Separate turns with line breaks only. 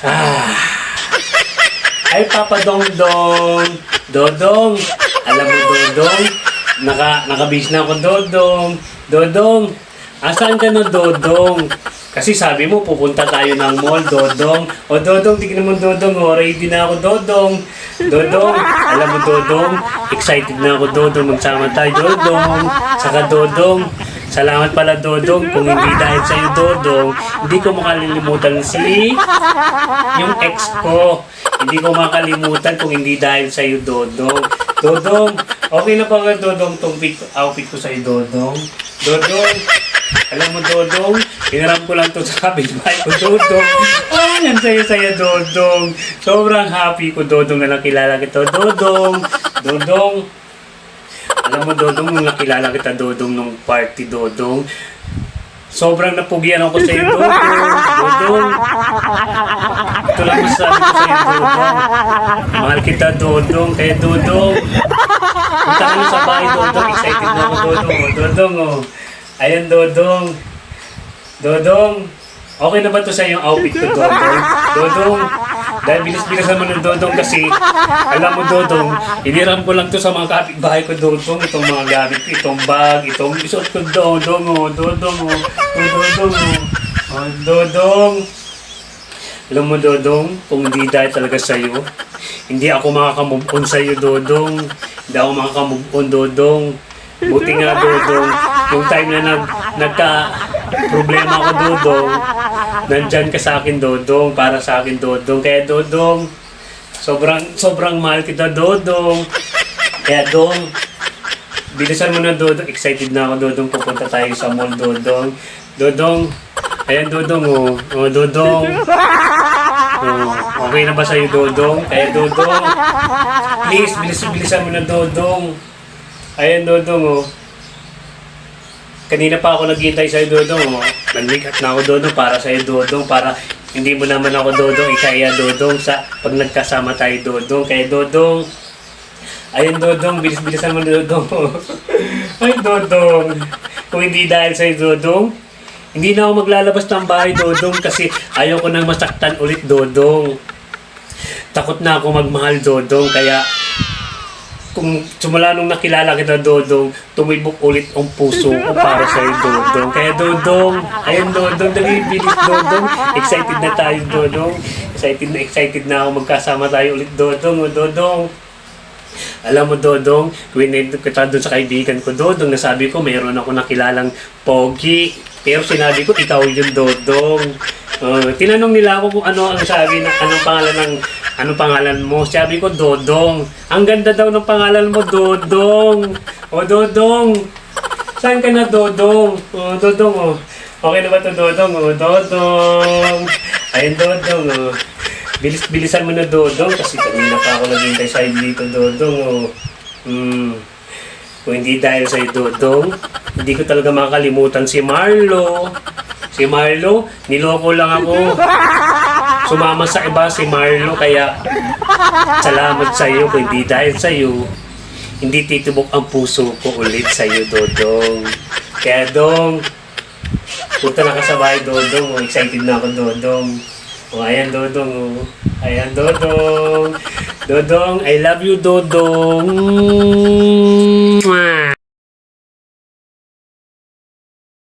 Ah, ay Papa Dongdong. Dodong. Alam mo Dodong, nakabis na ako Dodong. Dodong, asan ka na Dodong? Kasi sabi mo pupunta tayo ng mall Dodong. O Dodong, tignan mo Dodong, o ready na ako Dodong. Dodong, alam mo Dodong, excited na ako Dodong, magsama tayo Dodong. Saka Dodong, salamat pala Dodong, kung hindi dahil sa'yo Dodong, hindi ko makalilimutan yung ex ko. Hindi ko makalimutan kung hindi dahil sa'yo Dodong. Dodong, okay na ba Dodong tong outfit ko sa'yo Dodong? Dodong, alam mo Dodong, hinaram ko lang to sa kapitbahay ko Dodong. Yan saya-saya Dodong. Sobrang happy ko Dodong na nakilala kita Dodong. Dodong, alam mo Dodong, nung nakilala kita Dodong nung party Dodong, sobrang napugyan ako sa iyo Dodong. Dodong, ito lang masasabi ko sa iyo Dodong. Mahal kita Dodong. Kaya Dodong, punta ka na sa bahay Dodong. Excited na ako Dodong. O Dodong, o. Ayan Dodong. Dodong, okay na ba ito sa iyong outfit ko Dodong? Dodong, dahil bilis-bilisan mo ng Dodong kasi, alam mo Dodong, iniram ko lang to sa mga kapitbahay ko Dodong, itong mga gamit ko, itong bag, itong isuot ko Dodong, o Dodong, o Dodong, o Dodong. Alam mo Dodong, kung hindi dahil talaga sa'yo, hindi ako makaka-move on sa'yo Dodong. Hindi ako makaka-move on Dodong. Buti nga Dodong, yung time na nagka-problema ako Dodong, nandyan ka sa akin Dodong, para sa akin Dodong. Kaya Dodong, sobrang mahal kita Dodong. Kaya Dodong, bilisan mo na Dodong, excited na ako Dodong, pupunta tayo sa mall Dodong. Dodong, ayan Dodong, o Dodong. Okay na ba sa'yo Dodong? Kaya Dodong, please, bilisan mo na Dodong. Ayan Dodong, o. Kanina pa ako naghihintay sa'yo Dodong, o. Nag-make up na ako Dodong para sa'yo Dodong, para hindi mo naman ako Dodong ikaya Dodong sa pag nagkasama tayo Dodong. Kaya Dodong, ayan Dodong, bilisan mo na Dodong. Ay Dodong, kung hindi dahil sa'yo Dodong, hindi na ako maglalabas ng bahay Dodong kasi ayaw ko nang masaktan ulit Dodong. Takot na ako magmahal Dodong, kaya kung simula nung nakilala kita Dodong, tumibok ulit ang puso ko para sa'yo Dodong. Kaya Dodong, ayan Dodong, bilis Dodong, excited na tayo Dodong. Excited na ako magkasama tayo ulit Dodong, o Dodong. Alam mo Dodong, kwento kita doon sa kaibigan ko Dodong, nasabi ko mayroon ako nakilalang pogi. Pero sinabi ko, ikaw yun Dodong. Tinanong nila ako kung ano ang sabi na anong pangalan mo. Sabi ko Dodong. Ang ganda daw ng pangalan mo Dodong. O Dodong, saan ka na Dodong? O Dodong, o. Okay na ba ito Dodong? O Dodong. Ayun Dodong, o. Bilisan mo na Dodong kasi kanina pa ako naghihintay sa'yo dito Dodong, o. Kung hindi dahil sa'yo Dodong, hindi ko talaga makakalimutan si Marlo. Si Marlo, niloko lang ako. Sumama sa iba si Marlo, kaya salamat sa'yo. Kung hindi dahil sa'yo, hindi titubok ang puso ko ulit sa'yo Dodong. Kaya Dong, punta na ka sa bahay Dodong. Excited na ako Dodong. O ayan Dodong, o. Ayan Dodong. Dodong, I love you Dodong. Mwah.